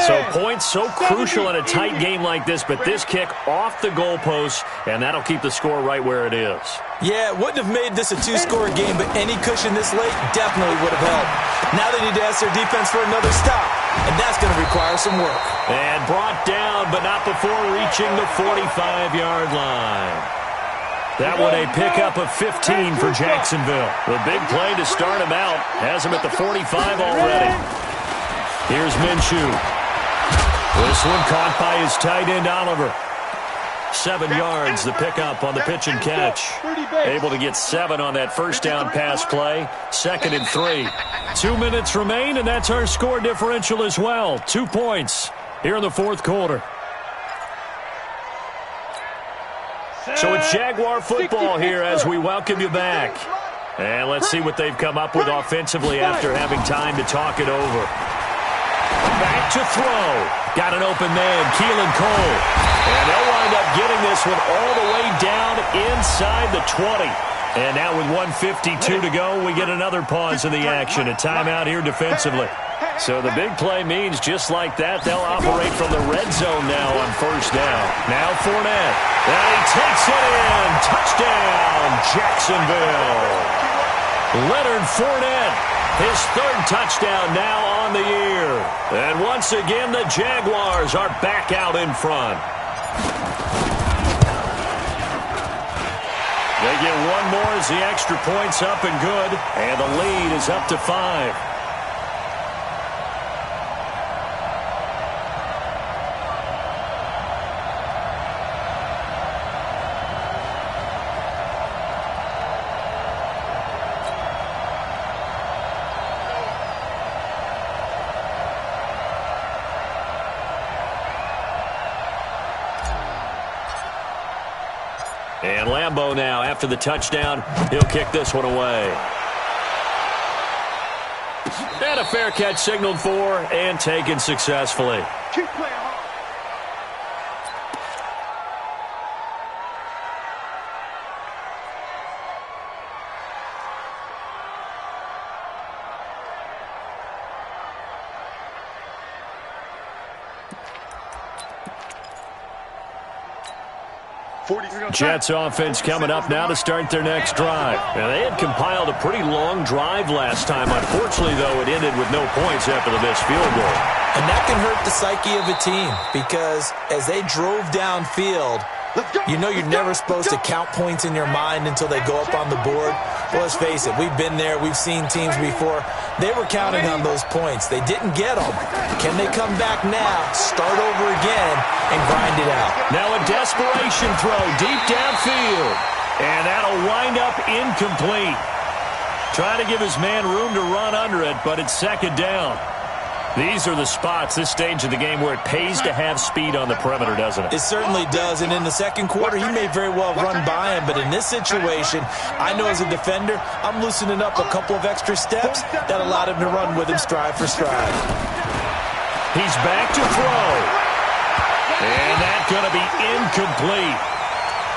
So points so crucial in a tight game like this, but this kick off the goalpost, and that'll keep the score right where it is. Yeah, it wouldn't have made this a 2-score game, but any cushion this late definitely would have helped. Now they need to ask their defense for another stop, and that's going to require some work. And brought down, but not before reaching the 45-yard line. That one a pickup of 15 for Jacksonville. The big play to start him out has him at the 45 already. Here's Minshew. This one caught by his tight end, Oliver. 7 yards, the pickup on the pitch and catch. Able to get 7 on that first down pass play. 2nd and 3. 2 minutes remain, and that's our score differential as well. 2 points here in the fourth quarter. So it's Jaguar football here as we welcome you back. And let's see what they've come up with offensively after having time to talk it over. Back to throw. Got an open man, Keelan Cole. And they'll wind up getting this one all the way down inside the 20. And now with 1:52 to go, we get another pause in the action. A timeout here defensively. So the big play means just like that, they'll operate from the red zone now on first down. Now Fournette. And he takes it in. Touchdown, Jacksonville. Leonard Fournette, his 3rd touchdown now on the year. And once again, the Jaguars are back out in front. They get one more as the extra point's up and good, and the lead is up to 5. And Lambeau now, after the touchdown, he'll kick this one away. And a fair catch signaled for and taken successfully. Keep playing hard. Jets offense coming up now to start their next drive. Now, they had compiled a pretty long drive last time. Unfortunately, though, it ended with no points after the missed field goal. And that can hurt the psyche of a team because as they drove downfield, you know you're never supposed to count points in your mind until they go up on the board. Well, let's face it, we've been there. We've seen teams before. They were counting on those points. They didn't get them. Can they come back now, start over again, and grind it out? Now a desperation throw deep downfield. And that'll wind up incomplete. Trying to give his man room to run under it, but it's second down. These are the spots, this stage of the game, where it pays to have speed on the perimeter, doesn't it? It certainly does, and in the second quarter, he may very well run by him, but in this situation, I know as a defender, I'm loosening up a couple of extra steps that allowed him to run with him stride for stride. He's back to throw. And that's going to be incomplete.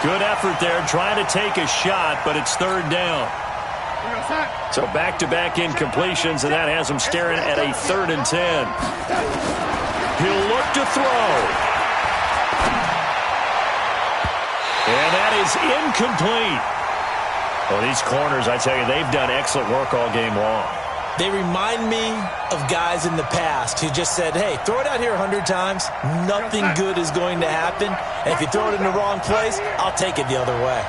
Good effort there, trying to take a shot, but it's third down. So back-to-back incompletions, and that has him staring at a 3rd and 10. He'll look to throw. And that is incomplete. Well, these corners, I tell you, they've done excellent work all game long. They remind me of guys in the past who just said, hey, throw it out here 100 times. Nothing good is going to happen. And if you throw it in the wrong place, I'll take it the other way.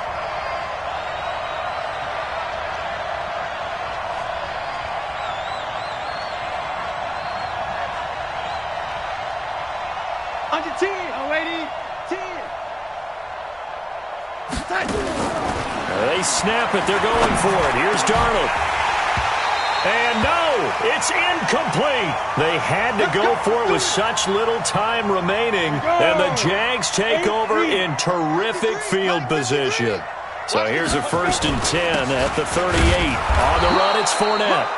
Under 10. Oh, 80. 10. They snap it. They're going for it. Here's Darnold. And no, it's incomplete. They had to go for it with such little time remaining. And the Jags take over in terrific field position. So here's a 1st and 10 at the 38. On the run, it's Fournette.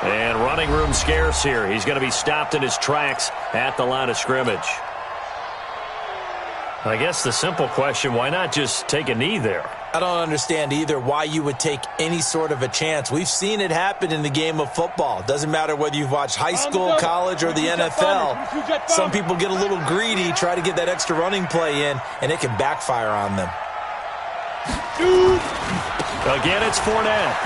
And running room scarce here. He's going to be stopped in his tracks at the line of scrimmage. I guess the simple question, why not just take a knee there? I don't understand either why you would take any sort of a chance. We've seen it happen in the game of football. Doesn't matter whether you've watched high school, college, or the NFL. Some people get a little greedy, try to get that extra running play in, and it can backfire on them. Again, it's Fournette.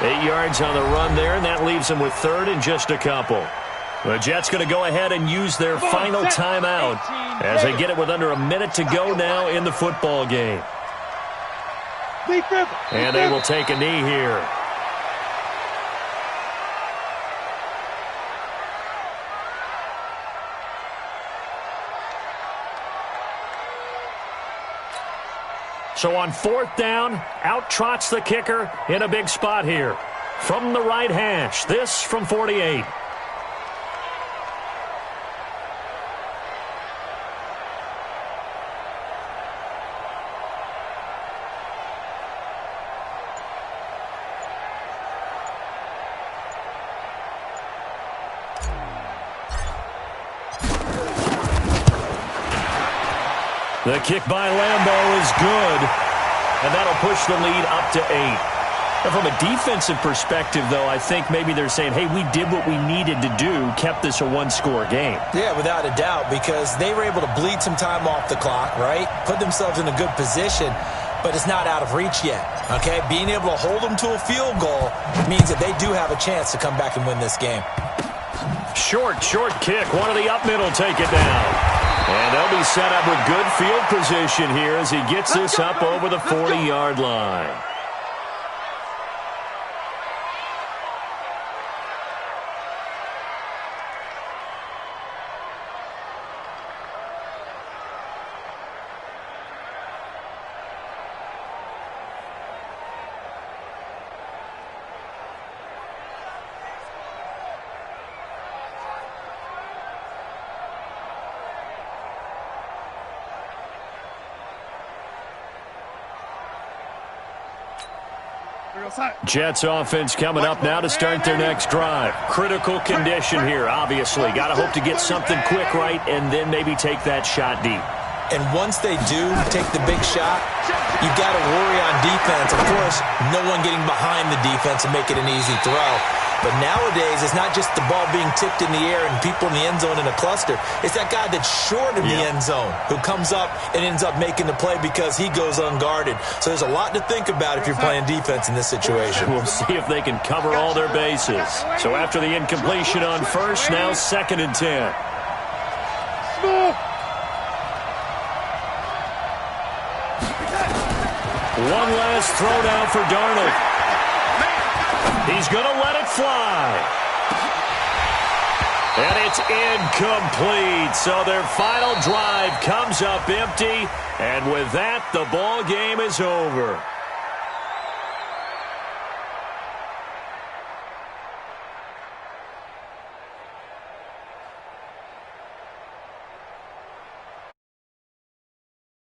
8 yards on the run there, and that leaves him with 3rd and just a couple. The Jets going to go ahead and use their final timeout as they get it with under a minute to go now in the football game. And they will take a knee here. So on 4th down, out trots the kicker in a big spot here. From the right hash, this from 48. The kick by Lambeau is good, and that'll push the lead up to 8. And from a defensive perspective, though, I think maybe they're saying, hey, we did what we needed to do, kept this a one-score game. Yeah, without a doubt, because they were able to bleed some time off the clock, right? Put themselves in a good position. but it's not out of reach yet, okay? Being able to hold them to a field goal means that they do have a chance to come back and win this game. Short kick. One of the up middle take it down. And they'll be set up with good field position here as he gets this up over the 40-yard line. Jets offense coming up now to start their next drive. Critical condition here, obviously. Got to hope to get something quick right and then maybe take that shot deep. And once they do take the big shot, you got to worry on defense. Of course, no one getting behind the defense and make it an easy throw. But nowadays, it's not just the ball being tipped in the air and people in the end zone in a cluster. It's that guy that's short of the end zone who comes up and ends up making the play because he goes unguarded. So there's a lot to think about if you're playing defense in this situation. We'll see if they can cover all their bases. So after the incompletion on first, now 2nd and 10. One last throw down for Darnold. He's going to let it fly. And it's incomplete. So their final drive comes up empty. And with that, the ball game is over.